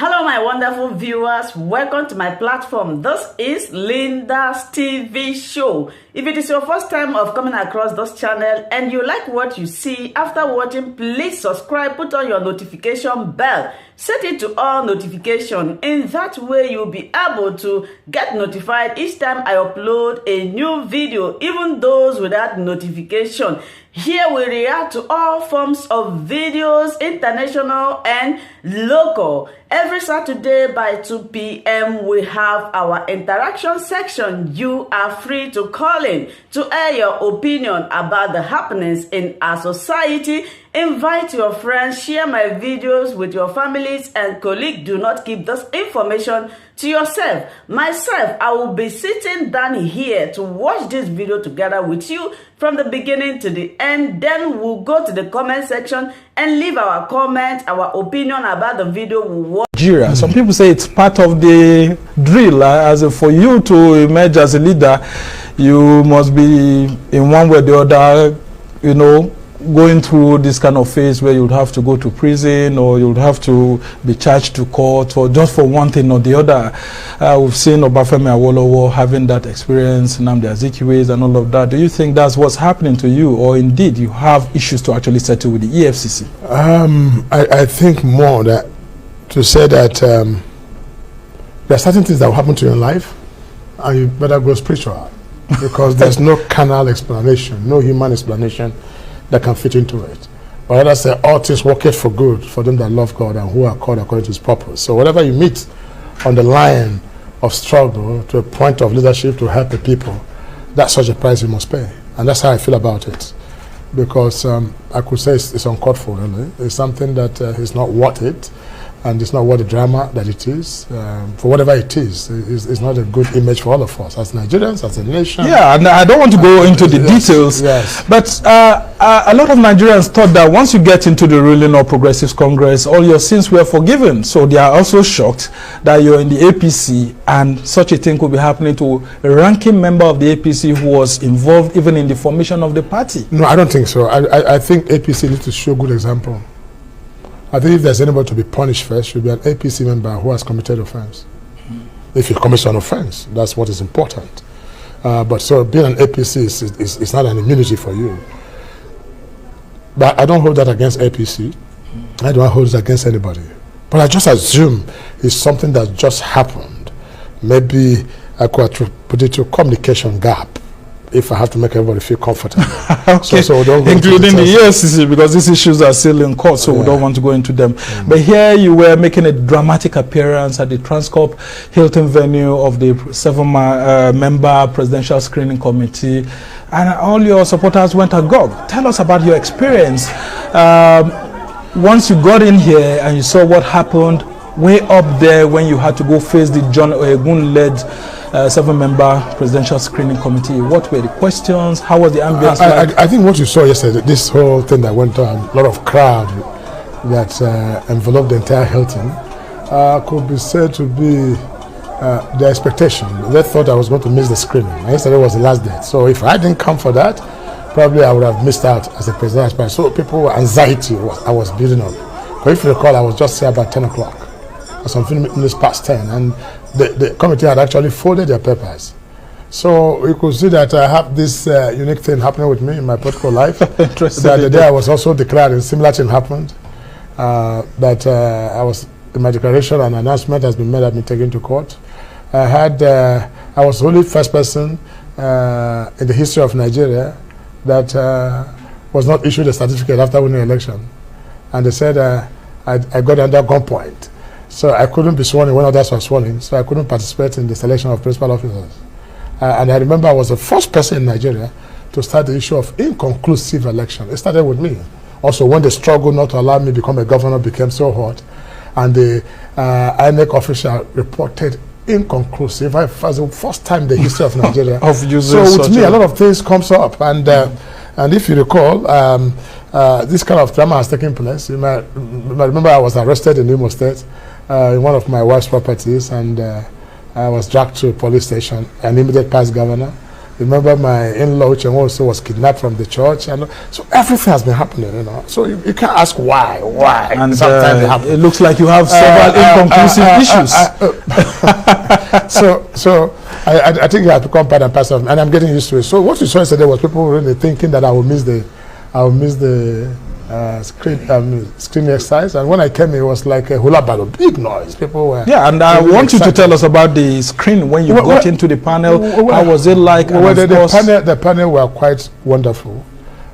Hello my wonderful viewers, welcome to my platform. This is Linda's TV show. If it is your first time of coming across this channel and you like what you see after watching, please subscribe, put on your notification bell, set it to all notification. In that way you'll be able to get notified each time I upload a new video, even those without notification. Here we react to all forms of videos, international and local. Every Saturday by 2 p.m. we have our interaction section. You are free to call in to air your opinion about the happenings in our society. Invite your friends, share my videos with your families and colleagues. Do not keep this information to yourself. Myself, I will be sitting down here to watch this video together with you from the beginning to the end. Then we'll go to the comment section and leave our comment, our opinion about the video we watch. Nigeria. Some people say it's part of the drill. As for you to emerge as a leader, you must be in one way or the other, you know, going through this kind of phase where you'd have to go to prison or you'd have to be charged to court or just for one thing or the other. We've seen Obafemi Awolowo having that experience, Nnamdi Azikiwe and all of that. Do you think that's what's happening to you, or indeed you have issues to actually settle with the EFCC? I think more that to say that there are certain things that will happen to you in life and you better go spiritual because there's no carnal explanation, no human explanation that can fit into it. But others say all things work it for good for them that love God and who are called according to his purpose. So whatever you meet on the line of struggle to a point of leadership to help the people, that's such a price you must pay. And that's how I feel about it. Because I could say it's uncalled for, really. It's something that is not worth it. And it's not what the drama that it is. For whatever it is, it's not a good image for all of us as Nigerians, as a nation. Yeah, and I don't want to go into the details. Yes. But a lot of Nigerians thought that once you get into the ruling or Progressives Congress, all your sins were forgiven. So they are also shocked that you're in the APC and such a thing could be happening to a ranking member of the APC who was involved even in the formation of the party. No, I don't think so. I think APC needs to show a good example. I think if there's anybody to be punished first, should be an APC member who has committed offense. If you commit an offense, that's what is important. But so being an APC is not an immunity for you. But I don't hold that against APC. I don't hold it against anybody. But I just assume it's something that just happened. Maybe I could put it to a communication gap, if I have to make everybody feel comfortable. Okay. So don't go including the EFCC, because these issues are still in court, so we don't want to go into them. But here you were making a dramatic appearance at the Transcorp Hilton venue of the 7-member Presidential Screening Committee, and all your supporters went agog. Tell us about your experience. Once you got in here and you saw what happened way up there when you had to go face the John Oyegun-led 7-member Presidential Screening Committee. What were the questions? How was the ambience like? I think what you saw yesterday, this whole thing that went on, a lot of crowd that enveloped the entire Hilton, could be said to be the expectation. They thought I was going to miss the screening. Yesterday was the last day. So if I didn't come for that, probably I would have missed out as a presidential aspirant. So people, anxiety I was building up. But if you recall, I was just here about 10 o'clock. Some minutes past 10, and the committee had actually folded their papers. So you could see that I have this unique thing happening with me in my political life. That the day I was also declared, and similar thing happened. That I was in my declaration, an announcement has been made, I've been taken to court. I was the only first person in the history of Nigeria that was not issued a certificate after winning the election. And they said I got under gunpoint. So I couldn't be sworn in when others were sworn in, so I couldn't participate in the selection of principal officers. And I remember I was the first person in Nigeria to start the issue of inconclusive election. It started with me. Also, when the struggle not to allow me to become a governor became so hot, and the INEC official reported inconclusive, it was the first time in the history of Nigeria. So with me, a lot of things comes up, and if you recall, this kind of drama has taken place. You might remember I was arrested in Imo State in one of my wife's properties, and I was dragged to a police station, an immediate past governor. Remember my in-law, which also was kidnapped from the church. And so everything has been happening, you know. So you can't ask why. And sometimes it looks like you have several inconclusive issues. So I think it has become part and parcel, and I'm getting used to it. So what you saw yesterday was people really thinking that I will miss the screening exercise, and when I came, it was like a hula balloon, big noise. People were and I want you to tell us about the screen when you got into the panel. How was it like? The panel were quite wonderful.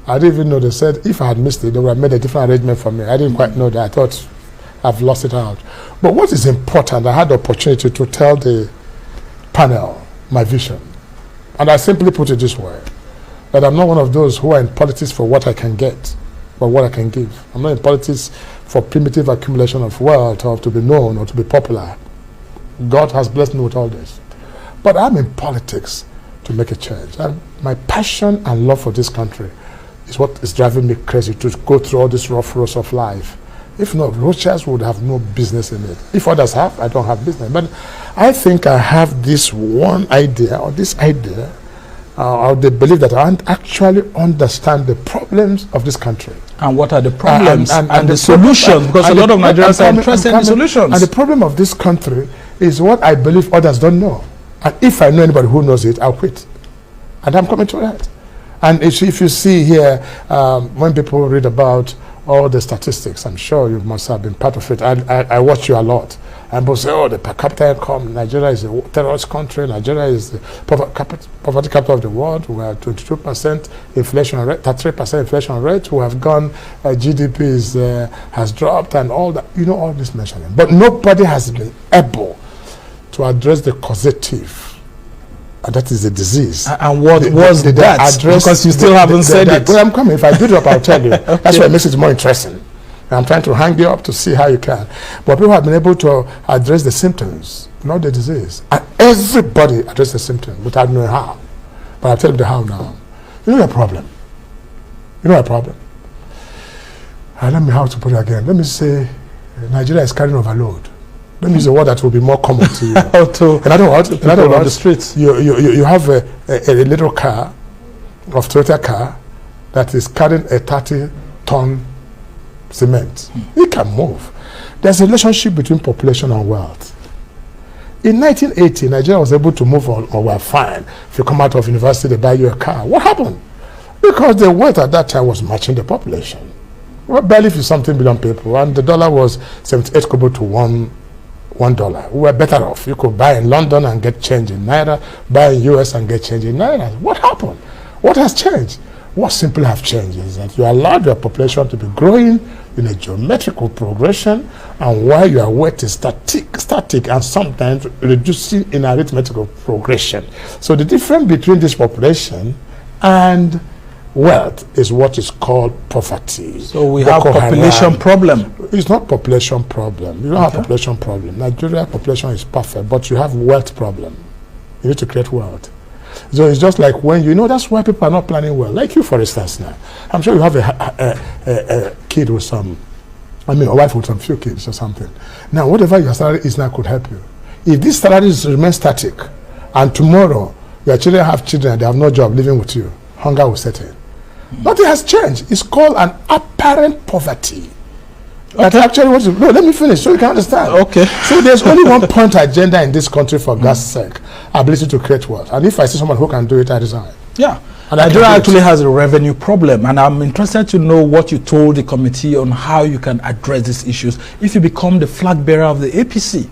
I didn't even know. They said if I had missed it, they would have made a different arrangement for me. I didn't quite know that. I thought I've lost it out. But what is important, I had the opportunity to tell the panel my vision, and I simply put it this way: that I'm not one of those who are in politics for what I can get, but what I can give. I'm not in politics for primitive accumulation of wealth or to be known or to be popular. God has blessed me with all this. But I'm in politics to make a change. And my passion and love for this country is what is driving me crazy to go through all these rough roads of life. If not, Rothschilds would have no business in it. If others have, I don't have business. But I think I have this one idea, or this idea, or the belief that I actually understand the problems of this country. And what are the problems and the solutions? Because a lot of Nigerians are interested in the solutions. And the problem of this country is what I believe others don't know. And if I know anybody who knows it, I'll quit. And I'm coming to that. And if you see here, when people read about all the statistics, I'm sure you must have been part of it. I watch you a lot. And people say, oh, the per capita income, Nigeria is a terrorist country, Nigeria is the poverty capital of the world, we are 22% inflation rate, 33% inflation rate, we have gone, GDP has dropped and all that, you know, all this mentioning. But nobody has been able to address the causative, and that is the disease. And what was that? Because you still haven't said it. Well, I'm coming. If I build it up, I'll tell you. Okay. That's what makes it more interesting. I'm trying to hang you up to see how you can. But people have been able to address the symptoms, not the disease. And everybody address the symptoms without knowing how. But I'll tell you the how now. You know your problem. You know your problem. Let me how to put it again. Let me say Nigeria is carrying overload. Let me use a word that will be more common to you. In other words, on the streets. You have a little car, of Toyota car, that is carrying a 30-ton cement. It can move. There's a relationship between population and wealth. In 1980, Nigeria was able to move on, or we're fine. If you come out of university, they buy you a car. What happened? Because the wealth at that time was matching the population. Well, barely 50-something billion people, and the dollar was 78 kobo to $1. We were better off. You could buy in London and get change in Naira, buy in US and get change in Naira. What happened? What has changed? What simply have changed is that you allowed your population to be growing in a geometrical progression, and while your weight is static and sometimes reducing in arithmetical progression. So the difference between this population and wealth is what is called poverty. So we have population problem. It's not population problem. You don't have population problem. Nigeria population is perfect, but you have wealth problem. You need to create wealth. So it's just like when you know, that's why people are not planning well. Like you, for instance, now. I'm sure you have a kid with a wife with some few kids or something. Now, whatever your salary is now could help you. If these salaries remain static, and tomorrow your children have children and they have no job living with you, hunger will set in. Nothing has changed. It's called an apparent poverty. That actually wants to, no, let me finish so you can understand. Okay. So there's only one point agenda in this country for God's sake, ability to create wealth. And if I see someone who can do it, I resign. Yeah. And Nigeria actually has a revenue problem, and I'm interested to know what you told the committee on how you can address these issues if you become the flag bearer of the APC.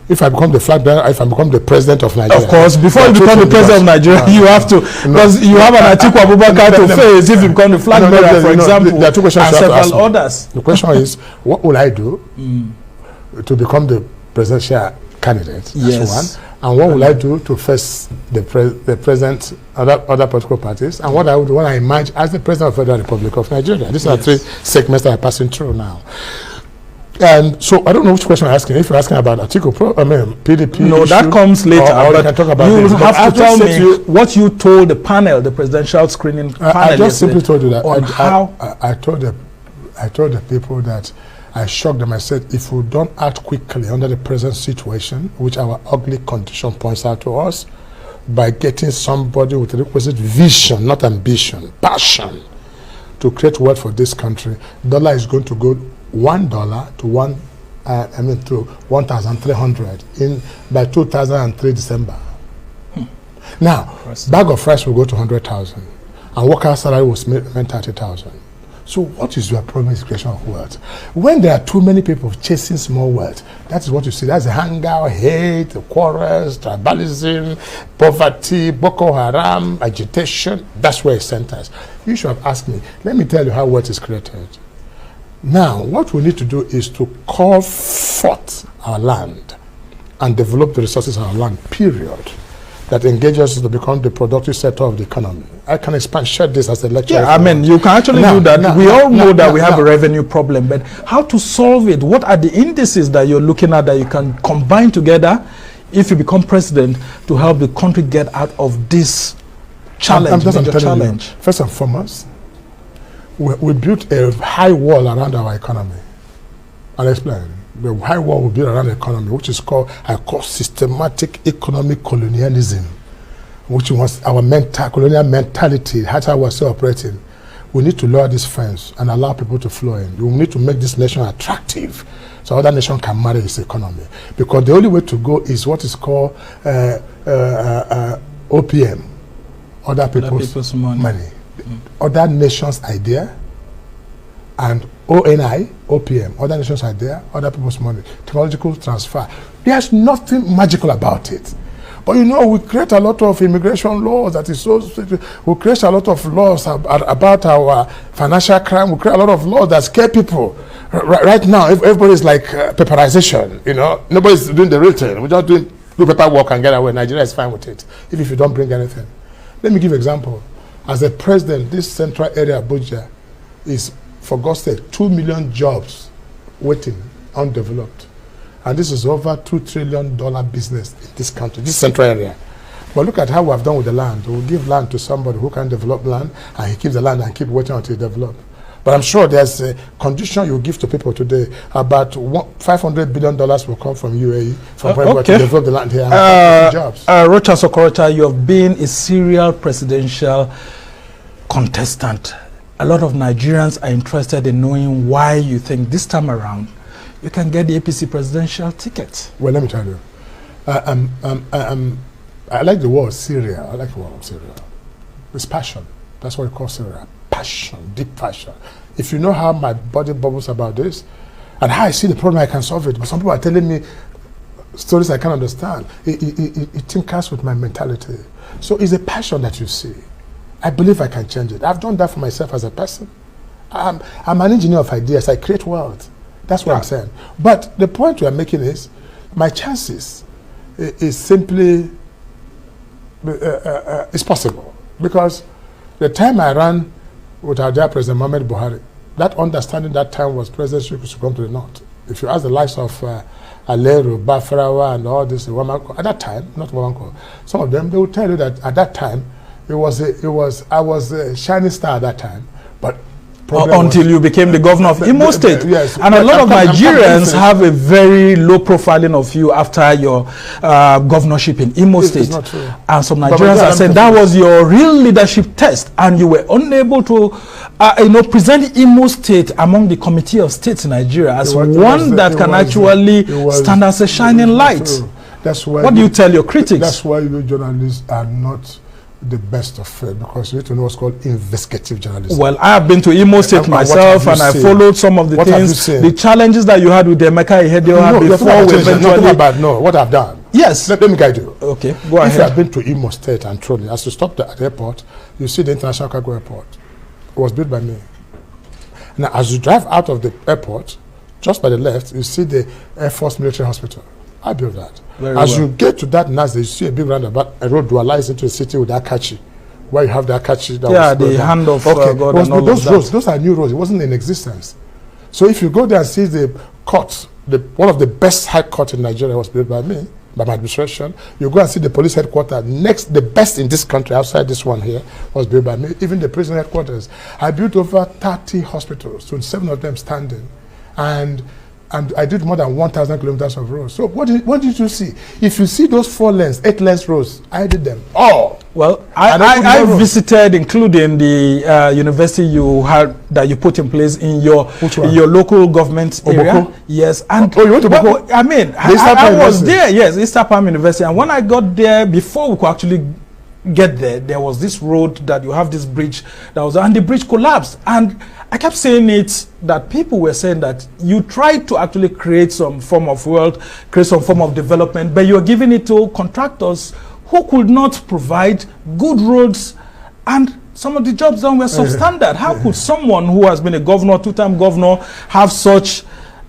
If I become the flag bearer, if I become the president of Nigeria. Of course, before you become the president of Nigeria, you have to, because you have an Atiku Abubakar to face if you become the flag bearer, for example, there are two questions and several others. The question is, what will I do to become the presidential candidate? That's one. And what will I do to face the president, other political parties? And what I would when I emerge as the president of the Federal Republic of Nigeria. These are three segments that are passing through now. And so I don't know which question you're asking. If you're asking about Atiku, PDP, no, issue, that comes later. Or you can talk about you this. have to tell me what you told the panel, the presidential screening panel. I just simply told you that. I told the people that I shocked them. I said, if we don't act quickly under the present situation, which our ugly condition points out to us, by getting somebody with the requisite vision, not ambition, passion, to create wealth for this country. Dollar is going to go $1 to to 1,300 in by 2003 December. Now, bag of rice will go to 100,000, and worker salary will mean 30,000. So, what is your problem is creation of wealth? When there are too many people chasing small wealth, that is what you see. That's the hunger, hate, quarrels, tribalism, poverty, Boko Haram, agitation. That's where it centers. You should have asked me. Let me tell you how wealth is created. Now, what we need to do is to call forth our land and develop the resources of our land, period, that engages us to become the productive sector of the economy. I can share this as a lecture. Yeah, I mean, you can actually do that. We all know that we have a revenue problem, but how to solve it? What are the indices that you're looking at that you can combine together if you become president to help the country get out of this challenge, major challenge? First and foremost, we built a high wall around our economy. I'll explain. The high wall we built around the economy, which is called systematic economic colonialism, which was our colonial mentality. That's how we're still operating. We need to lower this fence and allow people to flow in. We need to make this nation attractive so other nations can marry its economy. Because the only way to go is what is called OPM, other people's money. Other nations' idea, and ONI, OPM, other nations' idea, other people's money, technological transfer. There's nothing magical about it. But you know, we create a lot of immigration laws that is so, we create a lot of laws about our financial crime, we create a lot of laws that scare people. Right now, everybody's like paperization, you know, nobody's doing the real thing. We just do paperwork and get away. Nigeria is fine with it, if you don't bring anything. Let me give an example. As a president, this central area of Abuja is, for God's sake, 2 million jobs waiting, undeveloped. And this is over $2 trillion business in this country, this central area. But look at how we have done with the land. We'll give land to somebody who can develop land, and he keeps the land and keep waiting until it develops. But I'm sure there's a condition you give to people today. About $500 billion will come from UAE, from where to develop the land here and jobs. Rocha Sokorota, you have been a serial presidential contestant. A lot of Nigerians are interested in knowing why you think this time around you can get the APC presidential ticket. Well, let me tell you. I like the word serial. I like the word serial. It's passion. That's what we call serial. Passion, deep passion. If you know how my body bubbles about this and how I see the problem, I can solve it. But some people are telling me stories I can't understand. It tinkers with my mentality. So it's a passion that you see. I believe I can change it. I've done that for myself as a person. I'm an engineer of ideas. I create wealth. That's what I'm saying. But the point we are making is my chances is simply it's possible. Because the time I ran with our dear President Muhammad Buhari, that understanding that time was presidentship should come to the north. If you ask the likes of Aleru, Bafarawa, and all this, at that time, not Wamanko, some of them, they will tell you that at that time, I was a shining star at that time, but until you became the governor of Imo State. Yes. And a lot of Nigerians have a very low profiling of you after your governorship in Imo State. It's not true. And some Nigerians are saying that was your real leadership test and you were unable to present Imo State among the Committee of States in Nigeria as one that can actually stand as a shining light. That's why. What do you tell your critics? That's why you journalists are not the best of it, because you need to know what's called investigative journalism. Well, I have been to Imo State myself, and I followed some of the things, the challenges that you had with the Emeka Ihedioha before we eventually... No, what I've done. Yes. Let me guide you. Okay, go ahead. If you have been to Imo State and truly, as you stop at the airport, you see the International Cargo Airport. It was built by me. Now, as you drive out of the airport, just by the left, you see the Air Force Military Hospital. I built that. As you get to that NASA, you see a big roundabout, a road dualized into the city with Akachi, where you have the Akachi. That was the hand of God and all those of roads, those are new roads. It wasn't in existence. So if you go there and see the court, one of the best high courts in Nigeria was built by me, by my administration. You go and see the police headquarters. Next, the best in this country, outside this one here, was built by me. Even the prison headquarters. I built over 30 hospitals, 27 of them standing. And And I did more than 1,000 kilometers of roads. So what did you see? If you see those 4 lanes, 8 lanes roads, I did them all. Well, I visited, including the university you had that you put in place in your local government area. Oboko? Yes, and you went to Oboko? I mean, I was there. Yes, Easter Palm University, and when I got there, before we could actually get there was this road that you have this bridge that was, and the bridge collapsed. And I kept saying it, that people were saying that you tried to actually create some form of wealth, create some form of development, but you're giving it to contractors who could not provide good roads, and some of the jobs done were substandard. How could someone who has been a governor, 2-time governor, have such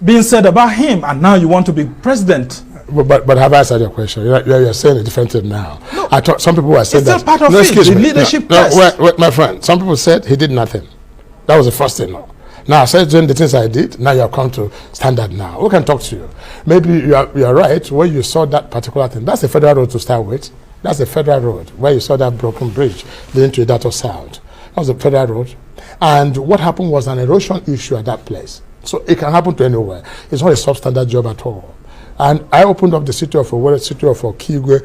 being said about him, and now you want to be president? But have I answered your question? You're saying a different thing now. No, I thought some people were saying it's part of the leadership test. Wait, my friend. Some people said he did nothing. That was the first thing. Now I said doing the things I did. Now you have come to standard. Now we can talk to you. Maybe you are right where you saw that particular thing. That's a federal road to start with. That's a federal road where you saw that broken bridge leading to Idato South. That was a federal road. And what happened was an erosion issue at that place. So it can happen to anywhere. It's not a substandard job at all. And I opened up the city of Owerri, city of Okigwe.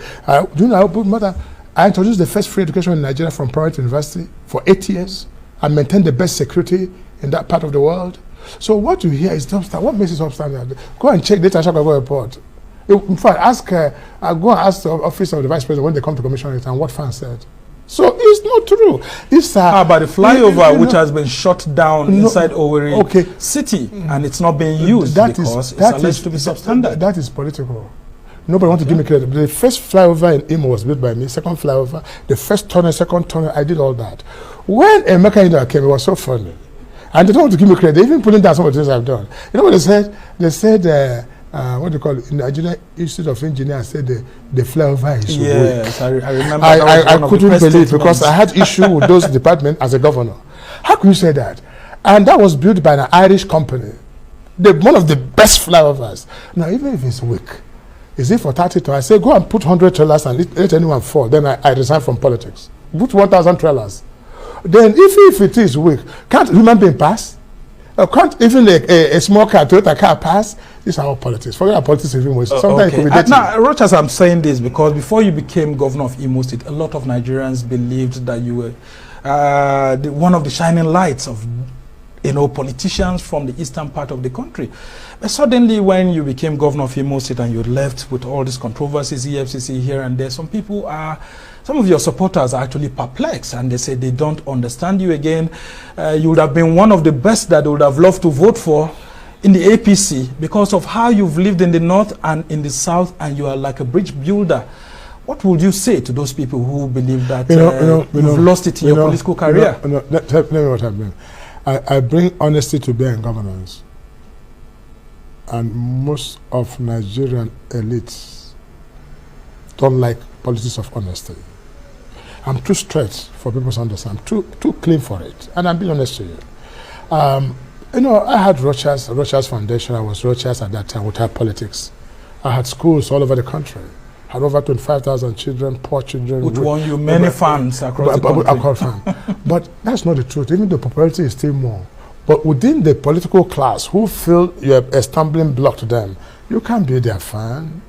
I introduced the first free education in Nigeria from private university for 8 years. I maintained the best security in that part of the world. So what you hear is substandard. What makes it substandard? Go and check the International report. In fact, go and ask the office of the vice president when they come to commission it and what fans said. So it's not true. How about the flyover which has been shut down inside Owerri city and it's not being used because it's alleged to be substandard? That is political. Nobody wants to give me credit. The first flyover in Imo was built by me. Second flyover, the first tunnel, second tunnel, I did all that. When Emeka Ida came, it was so funny. And they don't want to give me credit. They even putting down some of the things I've done. You know what they said? They said, what do you call it? In the Nigeria Institute of Engineers said the flyover is weak. Yes, I remember. I couldn't believe because I had issue with those departments as a governor. How can you say that? And that was built by an Irish company. One of the best flyovers. Now, even if it's weak, is it for 30 tons? I say, go and put 100 trailers and let anyone fall. Then I resign from politics. Put 1,000 trailers. Then if it is weak, can't human being pass? Can't even a small car, Toyota car pass? These are all politics. Forget about politics even more. Sometimes it could be dirty. Now, Rochas, I'm saying this because before you became governor of Imo State, a lot of Nigerians believed that you were one of the shining lights of politicians from the eastern part of the country. But suddenly when you became governor of Imo State and you left with all these controversies, EFCC here and there, some of your supporters are actually perplexed and they say they don't understand you again. You would have been one of the best that they would have loved to vote for in the APC because of how you've lived in the north and in the south and you are like a bridge builder. What would you say to those people who believe that you've lost it in your political career? Let me what I mean. I bring honesty to bear in governance. And most of Nigerian elites don't like politics of honesty. I'm too straight for people to understand. I'm too clean for it. And I'm being honest to you. I had Rochas Foundation. I was Rochas at that time without politics. I had schools all over the country. I had over 25,000 children, poor children. Which won you many funds across the country. But that's not the truth. Even the popularity is still more. But within the political class who feel you're a stumbling block to them, you can't be their fan.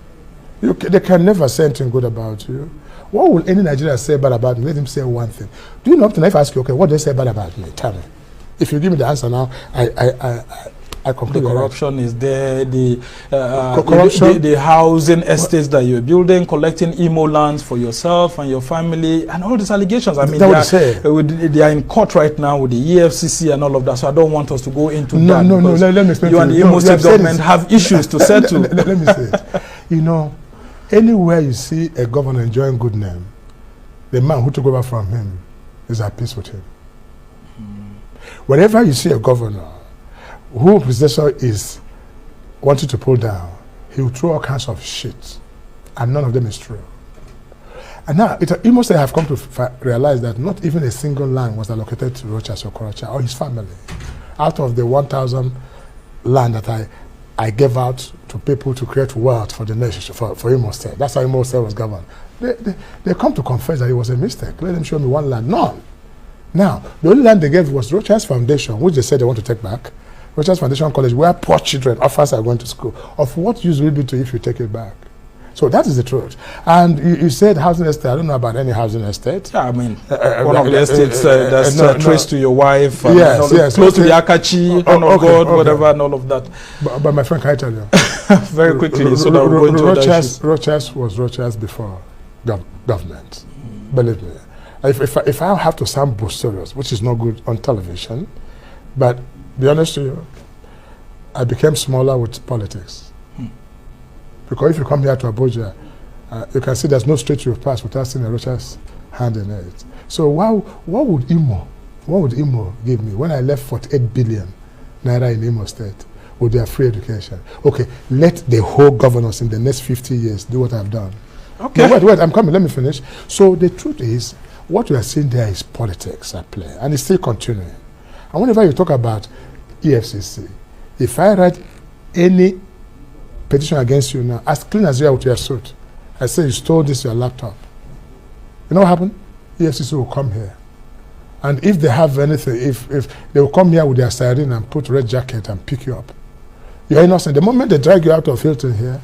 They can never say anything good about you. What will any Nigerian say bad about me? Let him say one thing. Do you know, if I ask you, okay, what do they say bad about me? Tell me. If you give me the answer now, I completely. The corruption is there. The housing estates that you're building, collecting Imo lands for yourself and your family, and all these allegations. I mean, they are in court right now with the EFCC and all of that. So I don't want us to go into that. No. Let me explain. You and the Imo State government have issues to settle. Let me say it. Anywhere you see a governor enjoying good name, the man who took over from him is at peace with him. Whenever you see a governor who predecessor is wanting to pull down, he will throw all kinds of shit, and none of them is true. And now, Imo State have come to realize that not even a single land was allocated to Rochas Okorocha or his family. Out of the 1,000 land that I gave out to people to create wealth for the nation, for Imo State. That's how Imo State was governed. They come to confess that it was a mistake. Let them show me one land. None. Now, the only land they gave was Rochas Foundation, which they said they want to take back. Rochas Foundation College, where poor children, orphans are going to school. Of what use will it be to if you take it back? So that is the truth. And you said housing estate. I don't know about any housing estate. Yeah, I mean, one of the estates that's traced to your wife. And Yes. Close to the Akachi, God, whatever, and all of that. But my friend, can I tell you? Very quickly, so that we'll go into Rochas was Rochas before government. Believe me. If I have to sound boisterous, which is not good on television, but be honest with you, I became smaller with politics. Because if you come here to Abuja, you can see there's no street you've passed without seeing a Rochas hand in it. So what would Imo give me when I left 48 billion naira in Imo State with their free education? Okay, let the whole governors in the next 50 years do what I've done. Okay. No, wait, I'm coming, let me finish. So the truth is, what we are seeing there is politics at play, and it's still continuing. And whenever you talk about EFCC, if I write any petition against you now, as clean as you are with your suit, I say you stole this your laptop. You know what happened? EFCC will come here. And if they have anything, if they will come here with their siren and put red jacket and pick you up, you're innocent. The moment they drag you out of Hilton here,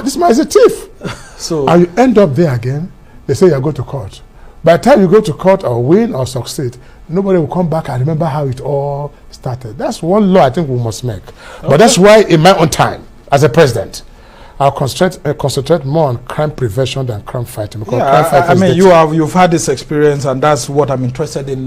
this man is a thief. So, and you end up there again, they say you're going to court. By the time you go to court or win or succeed, nobody will come back and remember how it all started. That's one law I think we must make. Okay. But that's why in my own time, as a president, I'll concentrate more on crime prevention than crime fighting. Because crime fighting I mean, you've had this experience, and that's what I'm interested in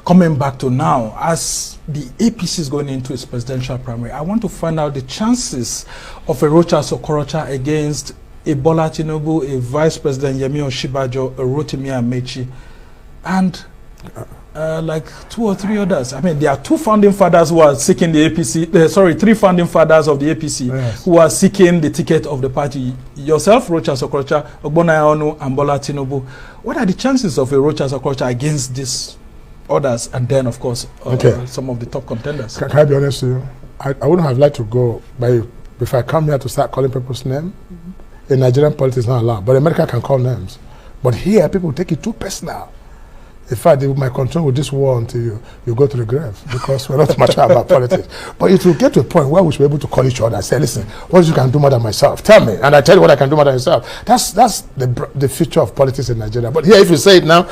coming back to now. As the APC is going into its presidential primary, I want to find out the chances of a Rochas Okorocha against a Bola Tinubu, a Vice President Yemi Osinbajo, a Rotimi Amechi, and like 2 or 3 others. I mean, there are 2 founding fathers who are seeking the APC, 3 founding fathers of the APC who are seeking the ticket of the party. Yourself, Rochas Okorocha, Ogbonnaya Onu, and Bola Tinubu. What are the chances of a Rochas Okorocha against these others, and then, of course, some of the top contenders? Can I be honest with you? I wouldn't have liked to go if I come here to start calling people's names. In Nigerian politics, it's not allowed, but America can call names. But here, people take it too personal. In fact, they might continue with this war until you go to the grave, because we're not mature about politics. But it will get to a point where we should be able to call each other and say, listen, what you can do more than myself? Tell me, and I tell you what I can do more than myself. That's the future of politics in Nigeria. But here, if you say it now,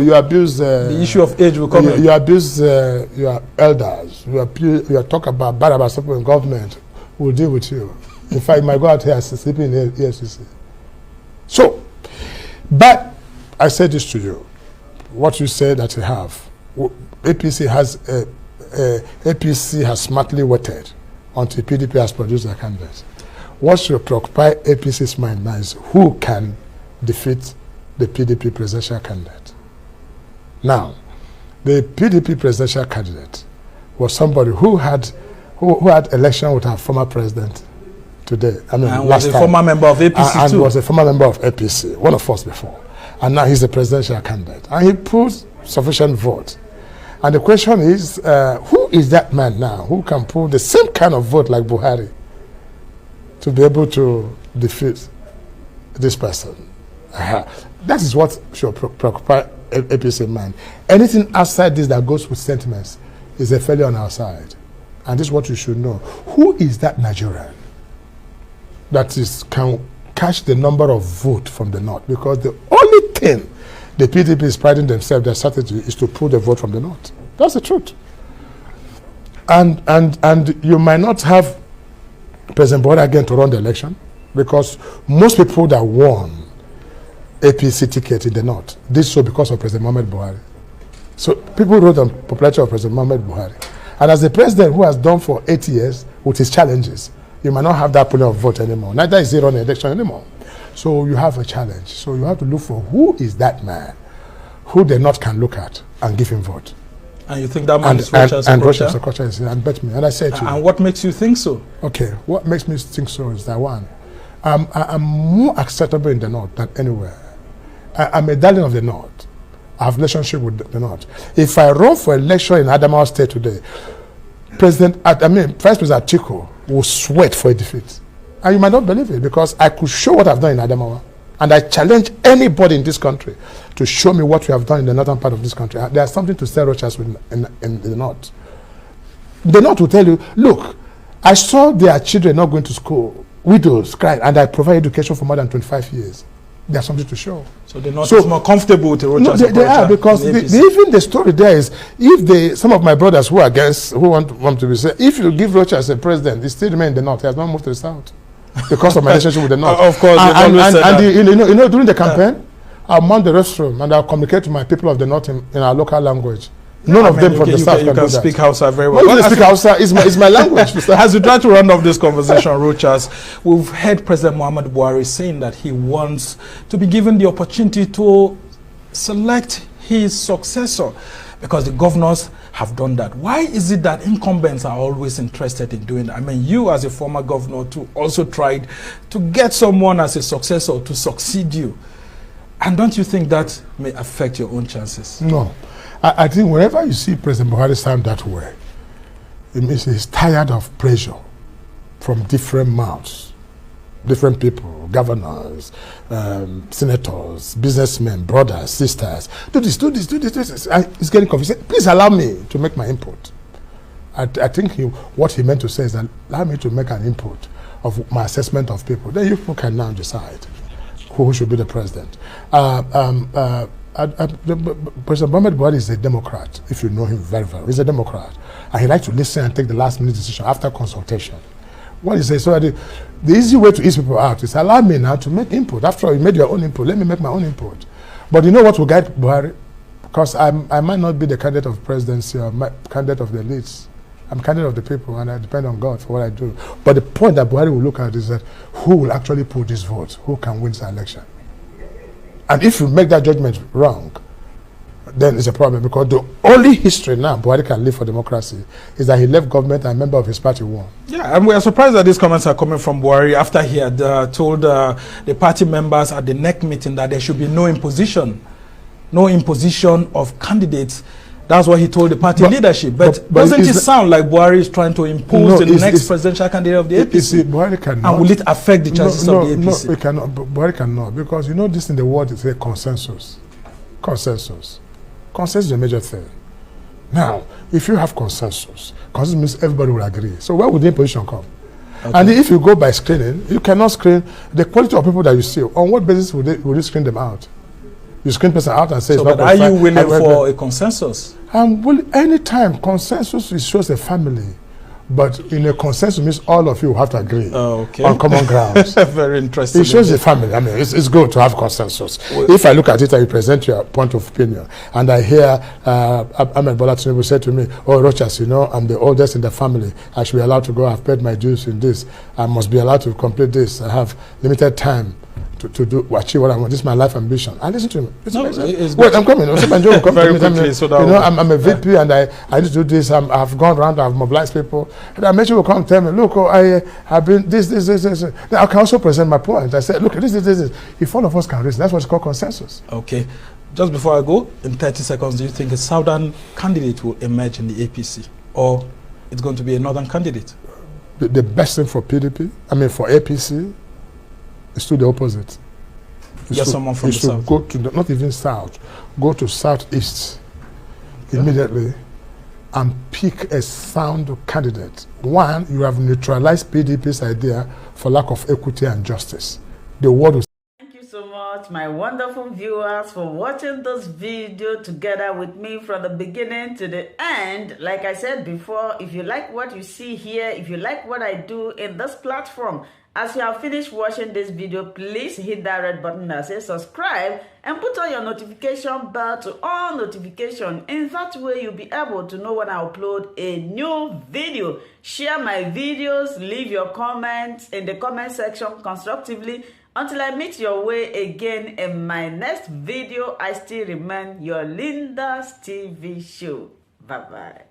you abuse... the issue of age will come in. You abuse your elders. You talk about bad about people in government. We'll deal with you. In fact, you might go out here sleeping in the EFCC. So, but I said this to you. What you say that you have, APC has smartly waited until PDP has produced their candidates. What should preoccupy APC's mind now is who can defeat the PDP presidential candidate. Now, the PDP presidential candidate was somebody who had election with our former president today. I mean, and was a former member of APC and was a former member of APC, one of us before. And now he's a presidential candidate. And he pulls sufficient vote. And the question is, who is that man now who can pull the same kind of vote like Buhari to be able to defeat this person? That is what should preoccupy APC mind. Anything outside this that goes with sentiments is a failure on our side. And this is what you should know. Who is that Nigerian that can catch the number of vote from the north? Because the only thing the PDP is priding themselves, their strategy is to pull the vote from the north. That's the truth. And you might not have President Buhari again to run the election, because most people that won APC ticket in the north did so because of President Muhammad Buhari. So people wrote on popularity of President Muhammad Buhari. And as the president who has done for 8 years with his challenges, you might not have that pulling of vote anymore. Neither is he running an election anymore. So you have a challenge. So you have to look for who is that man who the North can look at and give him vote. And you think that man is Rochas Okorocha? And Rochas Okorocha is, and bet me. And I say to you. And what makes you think so? Okay, what makes me think so is that one, I'm more acceptable in the North than anywhere. I'm a darling of the North. I have a relationship with the North. If I run for election in Adamawa State today, Vice President Atiku will sweat for a defeat. And you might not believe it, because I could show what I've done in Adamawa. And I challenge anybody in this country to show me what we have done in the northern part of this country. There's something to say Rochas in the North. The North will tell you, look, I saw their children not going to school, widows crying, and I provide education for more than 25 years. There's something to show. So they're not more comfortable with the Rochas. No, they are, because even the story there is, if some of my brothers who are against, who want to be said, if you give Rochas a president, he still remain in the North. He has not moved to the South because of my relationship with the North. Of course, and during the campaign, I'll mount the restroom and I'll communicate to my people of the North in our local language. None of them from the South can speak Hausa very well. Well, speak Hausa is my language. As we try to round off this conversation, Rochas, we've heard President Muhammadu Buhari saying that he wants to be given the opportunity to select his successor because the governors have done that. Why is it that incumbents are always interested in doing that? I mean, you as a former governor too also tried to get someone as a successor to succeed you. And don't you think that may affect your own chances? No. I think whenever you see President Buhari sound that way, it means he's tired of pressure from different mouths, different people, governors, senators, businessmen, brothers, sisters. Do this, do this, do this, do this. He's getting confused. Please allow me to make my input. I think what he meant to say is that allow me to make an input of my assessment of people. Then you people can now decide who should be the president. President Muhammadu Buhari is a Democrat, if you know him very well. He's a Democrat. And he likes to listen and take the last minute decision after consultation. What he says, so the easy way to ease people out is allow me now to make input. After all, you made your own input, let me make my own input. But you know what will guide Buhari? Because I might not be the candidate of presidency or candidate of the elites. I'm candidate of the people and I depend on God for what I do. But the point that Buhari will look at is that who will actually put these votes? Who can win this election? And if you make that judgment wrong, then it's a problem, because the only history now Buhari can live for democracy is that he left government and a member of his party won. Yeah, and we are surprised that these comments are coming from Buhari after he had told the party members at the NEC meeting that there should be no imposition of candidates. That's what he told the party leadership. But doesn't it sound like Buhari is trying to impose the next presidential candidate of the APC? Buhari cannot. And will it affect the chances of the APC? No, it cannot. Buhari cannot, because you know this in the world is a consensus. Consensus is a major thing. Now, if you have consensus means everybody will agree. So where would the imposition come? Okay. And if you go by screening, you cannot screen the quality of people that you see. On what basis would you screen them out? You screen person out and say, so but are you willing for a consensus? Anytime consensus shows a family, but in a consensus means all of you have to agree on common grounds. Very interesting. It shows a family. I mean, it's good to have consensus. Well, if I look at it and you present your point of opinion, and I hear Ahmed Bola Tinubu say to me, "Oh, Rochas, you know, I'm the oldest in the family. I should be allowed to go. I've paid my dues in this. I must be allowed to complete this. I have limited time to achieve what I want. This is my life ambition." I listen to him. Wait, I'm coming. Very quickly. So you know, I'm a VP and I need to do this. I've gone around. I've mobilized people. And I mentioned will come tell me, look, I have been this. Then I can also present my point. I said, look, this. If all of us can reason, that's what's called consensus. Okay. Just before I go, in 30 seconds, do you think a southern candidate will emerge in the APC, or it's going to be a northern candidate? The best thing for PDP, for APC, it's to the opposite. Get someone from the south. Go to not even south. Go to southeast immediately and pick a sound candidate. One, you have neutralized PDP's idea for lack of equity and justice. The world will. Thank you so much, my wonderful viewers, for watching this video together with me from the beginning to the end. Like I said before, if you like what you see here, if you like what I do in this platform, as you have finished watching this video, please hit that red button that says subscribe and put on your notification bell to all notification. In that way, you'll be able to know when I upload a new video. Share my videos, leave your comments in the comment section constructively. Until I meet your way again in my next video, I still remain your Linda's TV show. Bye-bye.